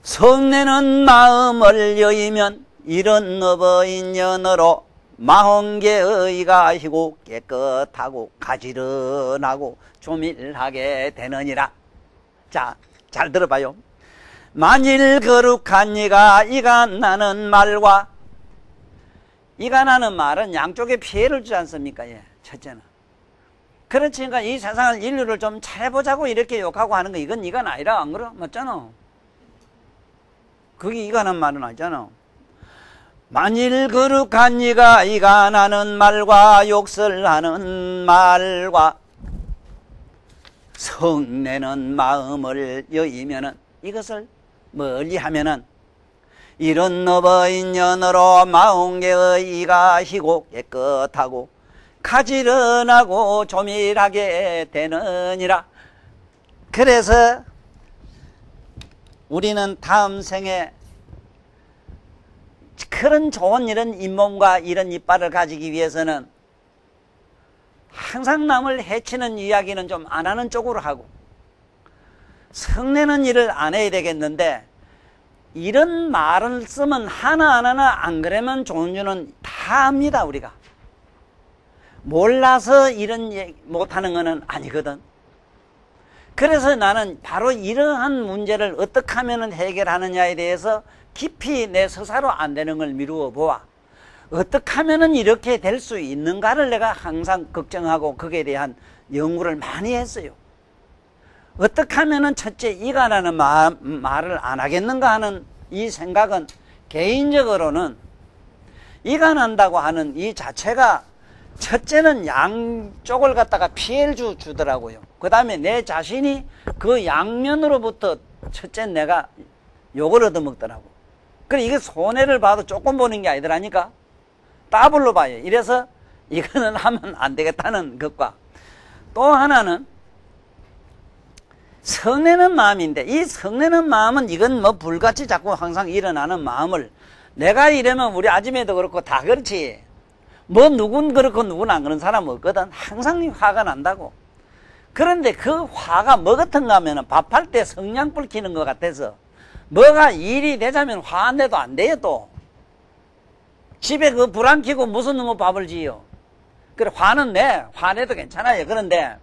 성내는 마음을 여이면 이런 어버인 연어로 마홍계의가 희고 깨끗하고 가지런하고 조밀하게 되느니라. 자, 잘 들어봐요. 만일 거룩한 이가 이간하는 말과, 이간하는 말은 양쪽에 피해를 주지 않습니까? 예, 첫째는. 그렇지니까 이 세상을, 인류를 좀 잘해보자고 이렇게 욕하고 하는 거, 이건 이간 아니라, 안 그래? 맞잖아. 그게 이간한 말은 아니잖아. 만일 거룩한 이가 이간하는 말과 욕설하는 말과 성내는 마음을 여이면은, 이것을 멀리 하면은 이런 어버인 연어로 마홍계의 이가 희고 깨끗하고 가지런하고 조밀하게 되느니라. 그래서 우리는 다음 생에 그런 좋은 이런 잇몸과 이런 이빨을 가지기 위해서는 항상 남을 해치는 이야기는 좀 안 하는 쪽으로 하고, 성내는 일을 안 해야 되겠는데, 이런 말을 쓰면 하나하나 안 그러면 종류는 다 합니다. 우리가 몰라서 이런 얘기 못하는 거는 아니거든. 그래서 나는 바로 이러한 문제를 어떻게 하면 해결하느냐에 대해서 깊이 내 서사로 안 되는 걸 미루어 보아 어떻게 하면 이렇게 될 수 있는가를 내가 항상 걱정하고 거기에 대한 연구를 많이 했어요. 어떻게 하면 첫째 이가라는 말을 안 하겠는가 하는 이 생각은, 개인적으로는 이간한다고 하는 이 자체가 첫째는 양쪽을 갖다가 피해를 주더라고요. 그 다음에 내 자신이 그 양면으로부터 첫째 내가 욕을 얻어먹더라고. 그래, 이게 손해를 봐도 조금 보는 게 아니더라니까. 더블로 봐요. 이래서 이거는 하면 안 되겠다는 것과, 또 하나는 성내는 마음인데, 이 성내는 마음은 이건 뭐 불같이 자꾸 항상 일어나는 마음을, 내가 이러면 우리 아줌매도 그렇고 다 그렇지, 뭐 누군 그렇고 누군 안 그런 사람 없거든. 항상 화가 난다고. 그런데 그 화가 뭐 같은가 하면 밥할 때 성냥불 켜는 것 같아서 뭐가 일이 되자면 화 안 내도 안 돼요. 또 집에 그 불 안 켜고 무슨 놈의 밥을 지요. 그래, 화는 내, 화내도 괜찮아요. 그런데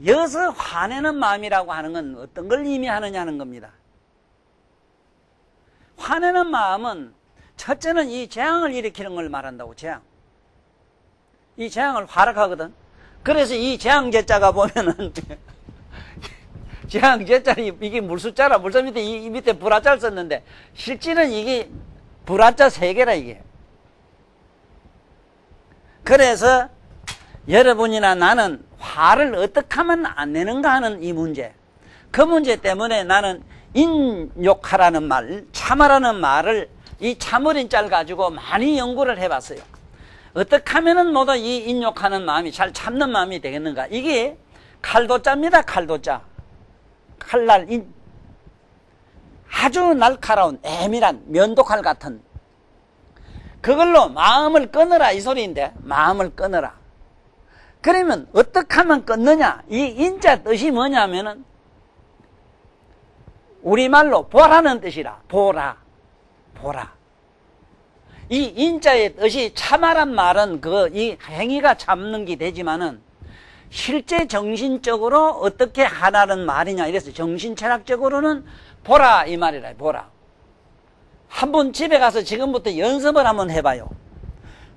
여기서 화내는 마음이라고 하는 건 어떤 걸 의미하느냐는 겁니다. 화내는 마음은 첫째는 이 재앙을 일으키는 걸 말한다고. 재앙. 이 재앙을 화락하거든. 그래서 이 재앙제자가 보면은 재앙제자는 이게 물숫자라, 물자 밑에 이 밑에 불화자를 썼는데 실제는 이게 불화자 3개라 이게. 그래서 여러분이나 나는 화를 어떻게 하면 안 내는가 하는 이 문제, 그 문제 때문에 나는 인욕하라는 말, 참아라는 말을 이 참어린 짤 가지고 많이 연구를 해봤어요. 어떻게 하면은 모두 이 인욕하는 마음이 잘 참는 마음이 되겠는가. 이게 칼도자입니다. 칼도자. 칼날 아주 날카로운 애밀한 면도칼 같은 그걸로 마음을 끊어라 이 소리인데, 마음을 끊어라. 그러면 어떻게 하면 끊느냐. 이 인자 뜻이 뭐냐면은 우리말로 보라는 뜻이라. 보라. 보라. 이 인자의 뜻이 참아란 말은 이 행위가 참는 게 되지만은 실제 정신적으로 어떻게 하라는 말이냐 이래서 정신철학적으로는 보라 이 말이라. 보라. 한번 집에 가서 지금부터 연습을 한번 해봐요.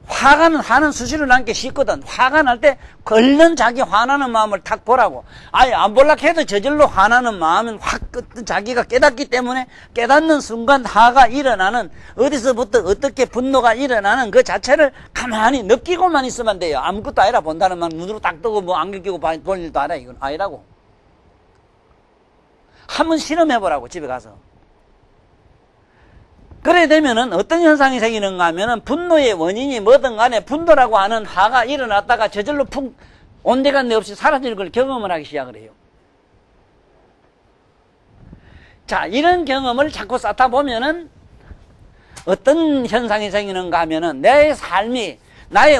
화가 나는 수시로 난 게 쉽거든. 화가 날 때 얼른 자기 화나는 마음을 탁 보라고. 아예 안 볼락 해도 저절로 화나는 마음은 확 자기가 깨닫기 때문에 깨닫는 순간 화가 일어나는, 어디서부터 어떻게 분노가 일어나는 그 자체를 가만히 느끼고만 있으면 돼요. 아무것도 아니라 본다는 말 눈으로 딱 뜨고 뭐 안경 끼고 볼 일도 아니라 이건 아니라고. 한번 실험해보라고 집에 가서. 그래 되면은 어떤 현상이 생기는가 하면은 분노의 원인이 뭐든 간에 분노라고 하는 화가 일어났다가 저절로 온데간데 없이 사라지는 걸 경험을 하기 시작을 해요. 자, 이런 경험을 자꾸 쌓다 보면은 어떤 현상이 생기는가 하면은 내 삶이,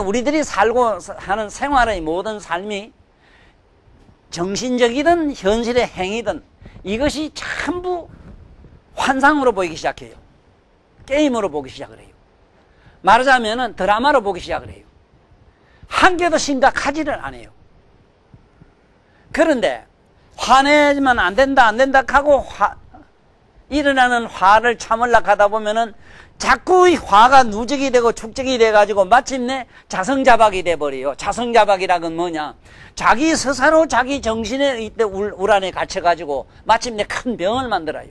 우리들이 살고 하는 생활의 모든 삶이 정신적이든 현실의 행위든 이것이 전부 환상으로 보이기 시작해요. 게임으로 보기 시작을 해요. 말하자면은 드라마로 보기 시작을 해요. 한 개도 심각하지를 않아요. 그런데 화내면 안 된다 하고 일어나는 화를 참으려고 하다 보면은 자꾸 이 화가 누적이 되고 축적이 돼가지고 마침내 자성자박이 돼버려요. 자성자박이라는 뭐냐, 자기 스스로 자기 정신에 이때 우란에 갇혀가지고 마침내 큰 병을 만들어요.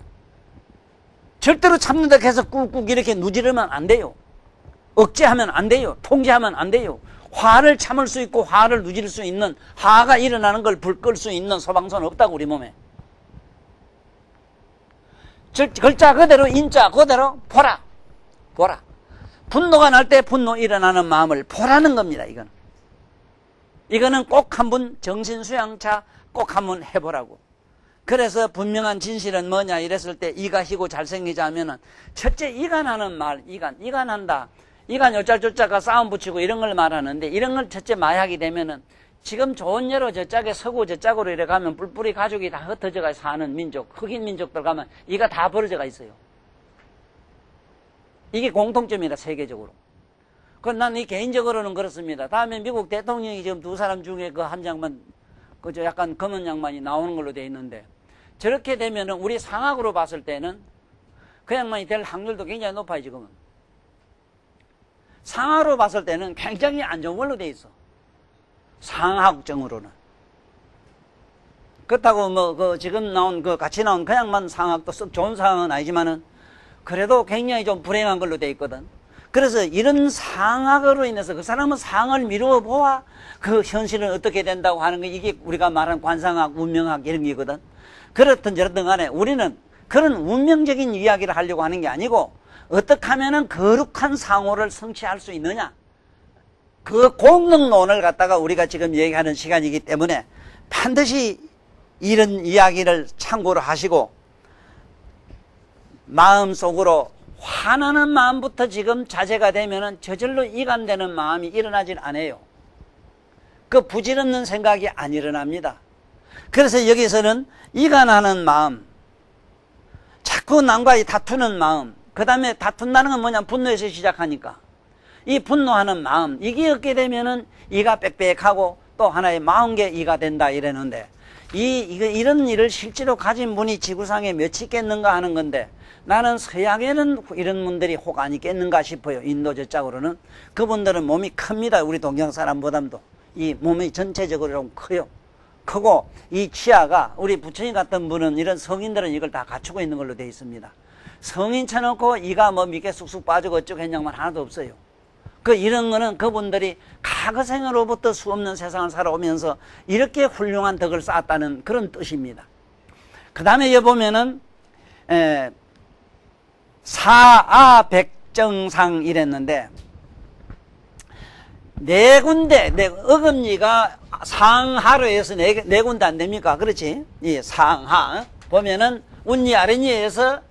절대로 참는다 해서 꾹꾹 이렇게 누지르면 안 돼요. 억제하면 안 돼요. 통제하면 안 돼요. 화를 참을 수 있고 화를 누질 수 있는, 화가 일어나는 걸 불 끌 수 있는 소방서는 없다고 우리 몸에. 글자 그대로 인자 그대로 보라. 보라. 분노가 날 때 분노 일어나는 마음을 보라는 겁니다. 이거는 꼭 한번 정신수양차 꼭 한번 해보라고. 그래서 분명한 진실은 뭐냐 이랬을 때 이가 희고 잘생기자 하면은 첫째 이간하는 말, 이간한다. 이간 요짤조짜가 싸움 붙이고 이런 걸 말하는데, 이런 걸 첫째 마약이 되면은 지금 좋은 예로 저짝에 서구 저짝으로 이래 가면 뿔뿔이 가족이 다 흩어져가 사는 민족, 흑인 민족들 가면 이가 다 벌어져가 있어요. 이게 공통점이다 세계적으로. 그건 난 이 개인적으로는 그렇습니다. 다음에 미국 대통령이 지금 두 사람 중에 그 한 장만, 그저 약간 검은 양반이 나오는 걸로 돼 있는데, 저렇게 되면은 우리 상학으로 봤을 때는 그 양반이 될 확률도 굉장히 높아요. 지금은 상학으로 봤을 때는 굉장히 안 좋은 걸로 돼 있어. 상학적으로는. 그렇다고 뭐 지금 나온 같이 나온 그 양반 상학도 썩 좋은 상학은 아니지만은 그래도 굉장히 좀 불행한 걸로 돼 있거든. 그래서 이런 상학으로 인해서 그 사람은 상을 미루어 보아 그 현실은 어떻게 된다고 하는 게 이게 우리가 말하는 관상학, 운명학 이런 게거든. 그렇든 저렇든 간에 우리는 그런 운명적인 이야기를 하려고 하는 게 아니고 어떻게 하면은 거룩한 상호를 성취할 수 있느냐, 그 공능론을 갖다가 우리가 지금 얘기하는 시간이기 때문에 반드시 이런 이야기를 참고로 하시고, 마음속으로 화나는 마음부터 지금 자제가 되면은 저절로 이간되는 마음이 일어나질 않아요. 그 부질없는 생각이 안 일어납니다. 그래서 여기서는 이간하는 마음, 자꾸 남과의 다투는 마음, 그 다음에 다툰다는 건 뭐냐, 분노에서 시작하니까 이 분노하는 마음, 이게 없게 되면은 이가 빽빽하고 또 하나의 40개 이가 된다 이랬는데, 이런 일을 실제로 가진 분이 지구상에 몇 있겠는가 하는 건데, 나는 서양에는 이런 분들이 혹 안 있겠는가 싶어요. 인도 저쪽으로는. 그분들은 몸이 큽니다. 우리 동양 사람보다도. 이 몸이 전체적으로 좀 커요. 크고 이 치아가, 우리 부처님 같은 분은, 이런 성인들은 이걸 다 갖추고 있는 걸로 되어 있습니다. 성인 쳐놓고 이가 뭐 밑에 쑥쑥 빠지고 어쩌고 했냐면 하나도 없어요. 이런 거는 그분들이 과거생으로부터 수없는 세상을 살아오면서 이렇게 훌륭한 덕을 쌓았다는 그런 뜻입니다. 그 다음에 여기 보면은 사아백 백정상 이랬는데, 네 군데, 어금니가 상하로 해서 네 군데 안 됩니까? 그렇지? 이 상하. 보면은, 운니 아랫니에서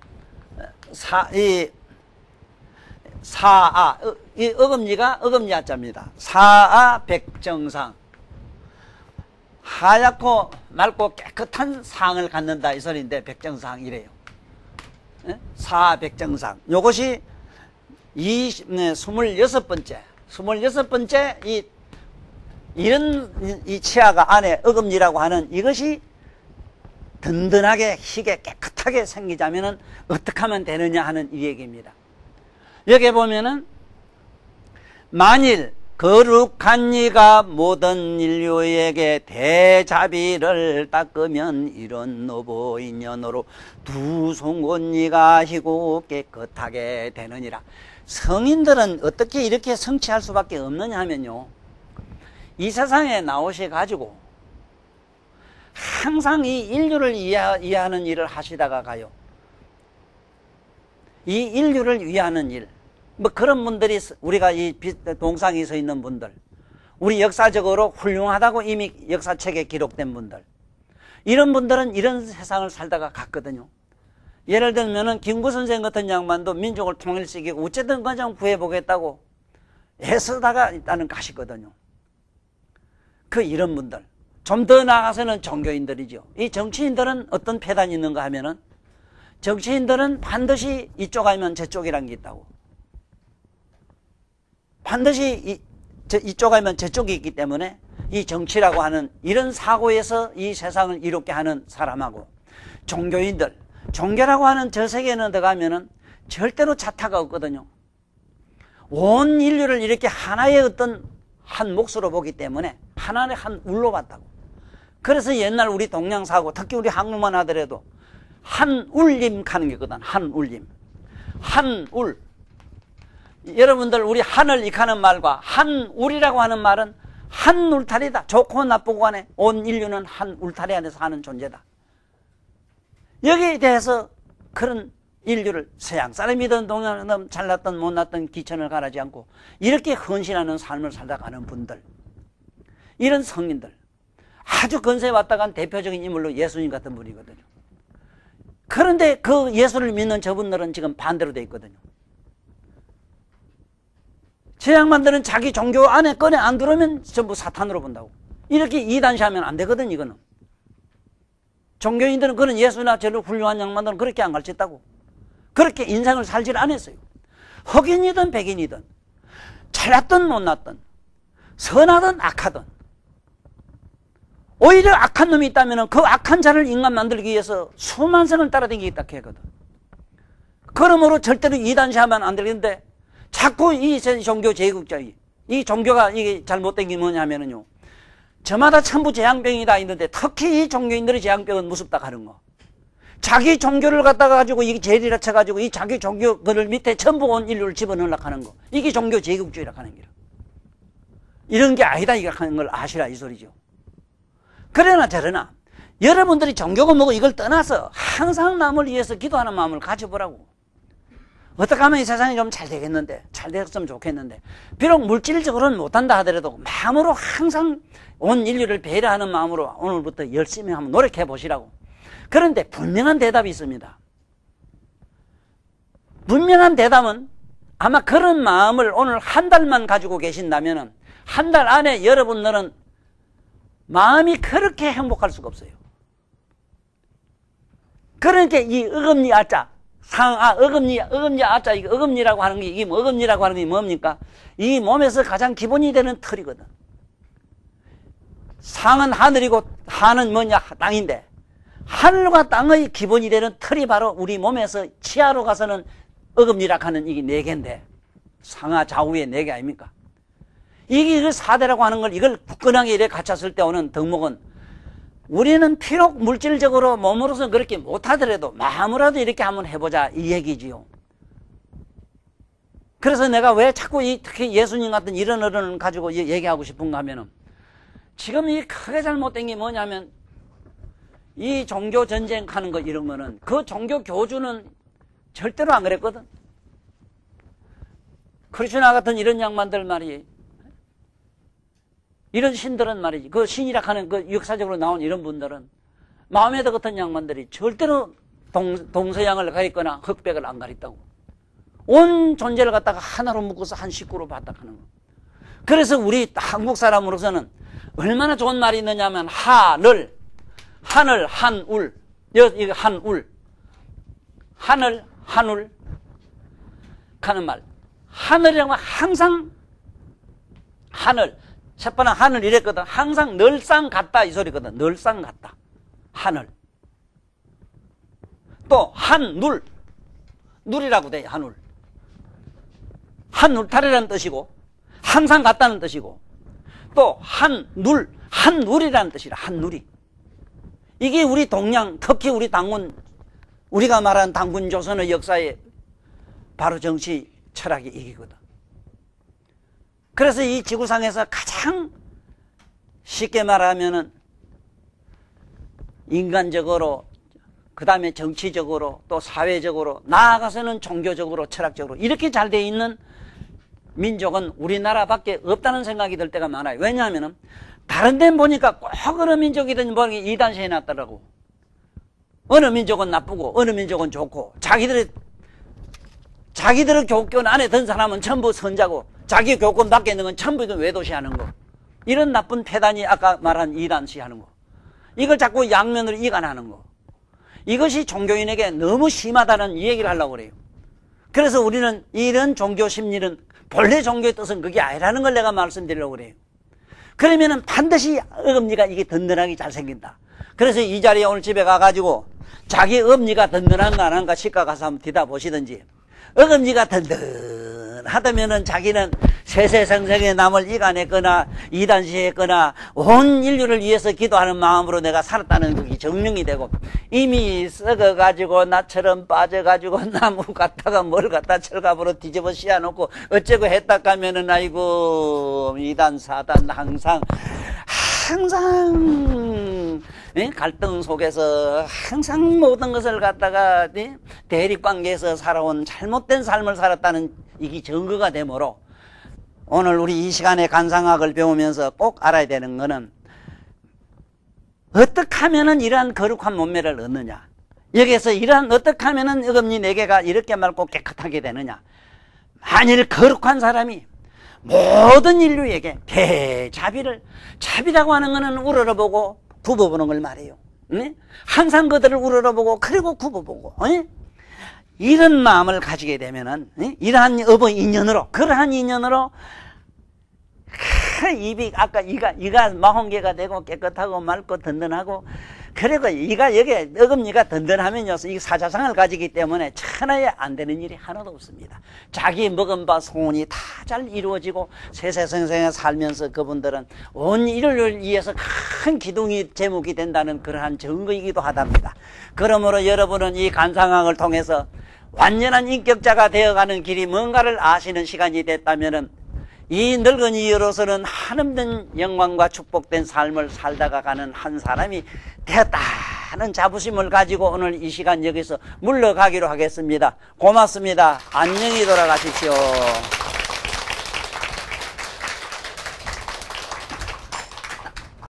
사아, 이 어금니가 어금니 아자입니다. 사아 백정상. 하얗고 맑고 깨끗한 상을 갖는다 이 소리인데 백정상이래요. 사아 백정상. 요것이 26번째 이런 이 치아가 안에 어금니라고 하는 이것이 든든하게 희게 깨끗하게 생기자면은 어떻게 하면 되느냐 하는 이 얘기입니다. 여기 보면은 만일 거룩한 이가 모든 인류에게 대자비를 닦으면 이런 노보인 연호로 두 송곳니가 희고 깨끗하게 되느니라. 성인들은 어떻게 이렇게 성취할 수밖에 없느냐 하면요, 이 세상에 나오셔 가지고 항상 이 인류를 이해하는 일을 하시다가 가요. 이 인류를 위하는 일, 뭐 그런 분들이, 우리가 이 동상에 서 있는 분들, 우리 역사적으로 훌륭하다고 이미 역사책에 기록된 분들, 이런 분들은 이런 세상을 살다가 갔거든요. 예를 들면은 김구 선생 같은 양반도 민족을 통일시키고 어쨌든 그냥 구해보겠다고 애쓰다가 일단은 가시거든요. 이런 분들, 좀 더 나아가서는 종교인들이죠. 이 정치인들은 어떤 폐단이 있는가 하면은, 정치인들은 반드시 이쪽 아니면 저쪽이란 게 있다고. 반드시 이쪽 아니면 저쪽이 있기 때문에 이 정치라고 하는 이런 사고에서 이 세상을 이롭게 하는 사람하고, 종교인들, 종교라고 하는 저 세계에 들어가면은 절대로 자타가 없거든요. 온 인류를 이렇게 하나의 어떤 한 몫으로 보기 때문에 하나의 한 울로 봤다고. 그래서 옛날 우리 동양사고, 특히 우리 한국만 하더라도 한울림 가는 게 있거든. 한울림. 한울. 여러분들 우리 하늘 익하는 말과 한울이라고 하는 말은 한 울타리다. 좋고 나쁘고 간에 온 인류는 한 울타리 안에서 사는 존재다. 여기에 대해서 그런 인류를 서양 사람이든 동양 사람, 잘났든 못났든 기천을 가라지 않고 이렇게 헌신하는 삶을 살다 가는 분들, 이런 성인들, 아주 근세에 왔다 간 대표적인 인물로 예수님 같은 분이거든요. 그런데 그 예수를 믿는 저분들은 지금 반대로 돼 있거든요. 저 양반들은 자기 종교 안에 꺼내 안 들어오면 전부 사탄으로 본다고. 이렇게 이단시하면 안 되거든. 이거는 종교인들은 그런 예수나 저런 훌륭한 양반들은 그렇게 안 가르쳤다고. 그렇게 인생을 살질 않았어요. 흑인이든 백인이든, 잘났든 못났든, 선하든 악하든, 오히려 악한 놈이 있다면 그 악한 자를 인간 만들기 위해서 수만 생을 따라다니겠다 하거든. 그러므로 절대로 이단시하면 안 되는데, 자꾸 이 종교 제국주의, 이 종교가 이게 잘못된 게 뭐냐면요, 저마다 전부 재앙병이다 있는데 특히 이 종교인들의 재앙병은 무섭다 하는 거. 자기 종교를 갖다가 가지고 이게 제리라 쳐가지고 이 자기 종교 그를 밑에 전부 온 인류를 집어넣으려고 하는 거. 이게 종교 제국주의라고 하는 거라. 이런 게 아니다 이렇게 하는 걸 아시라 이 소리죠. 그러나 저러나 여러분들이 종교고 뭐고 이걸 떠나서 항상 남을 위해서 기도하는 마음을 가져보라고. 어떻게 하면 이 세상이 좀 잘 되겠는데, 잘 됐으면 좋겠는데, 비록 물질적으로는 못한다 하더라도 마음으로 항상 온 인류를 배려하는 마음으로 오늘부터 열심히 한번 노력해 보시라고. 그런데 분명한 대답이 있습니다. 분명한 대답은 아마 그런 마음을 오늘 한 달만 가지고 계신다면 한 달 안에 여러분들은 마음이 그렇게 행복할 수가 없어요. 그러니까 이 어금니 아자, 어금니 아자, 이거 어금니라고 하는 게, 이게 어금니라고 하는 게 뭡니까? 이 몸에서 가장 기본이 되는 털이거든. 상은 하늘이고 하는 뭐냐? 땅인데, 하늘과 땅의 기본이 되는 털이 바로 우리 몸에서 치아로 가서는 어금니라고 하는 이게 네 개인데, 상하 좌우에 네 개 아닙니까? 이게 그 사대라고 하는 걸, 이걸 굳건하게 이렇게 갖췄을 때 오는 덕목은, 우리는 비록 물질적으로 몸으로서 그렇게 못하더라도 마음으로라도 이렇게 한번 해보자 이 얘기지요. 그래서 내가 왜 자꾸 특히 예수님 같은 이런 어른을 가지고 얘기하고 싶은가 하면은, 지금 이 크게 잘못된 게 뭐냐면, 이 종교 전쟁 하는 거 이런 거는 그 종교 교주는 절대로 안 그랬거든. 크리슈나 같은 이런 양반들 말이에요. 이런 신들은 말이지. 그 신이라 하는 그 역사적으로 나온 이런 분들은 마호메드 같은 양반들이 절대로 동서양을 가리거나 흑백을 안 가렸다고. 온 존재를 갖다가 하나로 묶어서 한 식구로 봤다 하는 거. 그래서 우리 한국 사람으로서는 얼마나 좋은 말이 있느냐면 하늘, 한울, 이거 한울, 하늘, 한울 하는 말. 하늘이라고 하면 항상 하늘, 첫번은 하늘 이랬거든. 항상 늘상 같다 이 소리거든. 늘상 같다. 하늘. 또 한눌, 눌이라고 돼. 한울. 한울탈이라는 뜻이고 항상 같다는 뜻이고 또 한눌, 한눌이라는 뜻이라. 한눌이. 이게 우리 동양, 특히 우리 당군, 우리가 말하는 당군 조선의 역사의 바로 정치 철학이 이기거든. 그래서 이 지구상에서 가장 쉽게 말하면은 인간적으로, 그 다음에 정치적으로, 또 사회적으로, 나아가서는 종교적으로, 철학적으로 이렇게 잘 돼 있는 민족은 우리나라밖에 없다는 생각이 들 때가 많아요. 왜냐하면 다른 데는 보니까 꼭 어느 민족이든 뭐 이단시해 놨더라고. 어느 민족은 나쁘고 어느 민족은 좋고 자기들의 교권 안에 든 사람은 전부 선자고 자기 교권 밖에 있는 건 전부 외도시하는 거. 이런 나쁜 폐단이 아까 말한 이단시하는 거. 이걸 자꾸 양면으로 이간하는 거. 이것이 종교인에게 너무 심하다는 이 얘기를 하려고 그래요. 그래서 우리는 이런 종교 심리는 본래 종교의 뜻은 그게 아니라는 걸 내가 말씀드리려고 그래요. 그러면은 반드시 어금니가 이게 든든하게 잘 생긴다. 그래서 이 자리에 오늘 집에 가가지고 자기 어금니가 든든한가 안 한가 치과 가서 한번 뒤다보시든지 어금니가 든든하다면은 자기는 세세성생에 남을 이간했거나 이단시했거나 온 인류를 위해서 기도하는 마음으로 내가 살았다는 그게 증명이 되고 이미 썩어가지고 나처럼 빠져가지고 나무 갖다가 뭘 갖다 철갑으로 뒤집어 씌워놓고 어쩌고 했다 가면은 아이고 이단 사단 항상 갈등 속에서 항상 모든 것을 갖다가 대립관계에서 살아온 잘못된 삶을 살았다는 이게 증거가 되므로 오늘 우리 이 시간에 간상학을 배우면서 꼭 알아야 되는 것은 어떻게 하면은 이러한 거룩한 몸매를 얻느냐, 여기에서 이러한 어떻게 하면은 어금니 4개가 이렇게 맑고 깨끗하게 되느냐. 만일 거룩한 사람이 모든 인류에게 자비라고 하는 것은 우러러보고 굽어보는 걸 말해요. 네? 항상 그들을 우러러보고 그리고 굽어보고 이런 마음을 가지게 되면은 이러한 인연으로, 그러한 인연으로 입이 아까 이가 40개가 되고 깨끗하고 맑고 든든하고, 그리고 이가 여기에 어금니가 든든하면요 이 사자성을 가지기 때문에 천하에 안 되는 일이 하나도 없습니다. 자기 먹은 바 소원이 다 잘 이루어지고 세세성생에 살면서 그분들은 온 인류를 위해서 큰 기둥이 제목이 된다는 그러한 증거이기도 하답니다. 그러므로 여러분은 이 간상학을 통해서 완전한 인격자가 되어가는 길이 뭔가를 아시는 시간이 됐다면은 이 늙은이로서는 한없는 영광과 축복된 삶을 살다가 가는 한 사람이 되었다는 자부심을 가지고 오늘 이 시간 여기서 물러가기로 하겠습니다. 고맙습니다. 안녕히 돌아가십시오.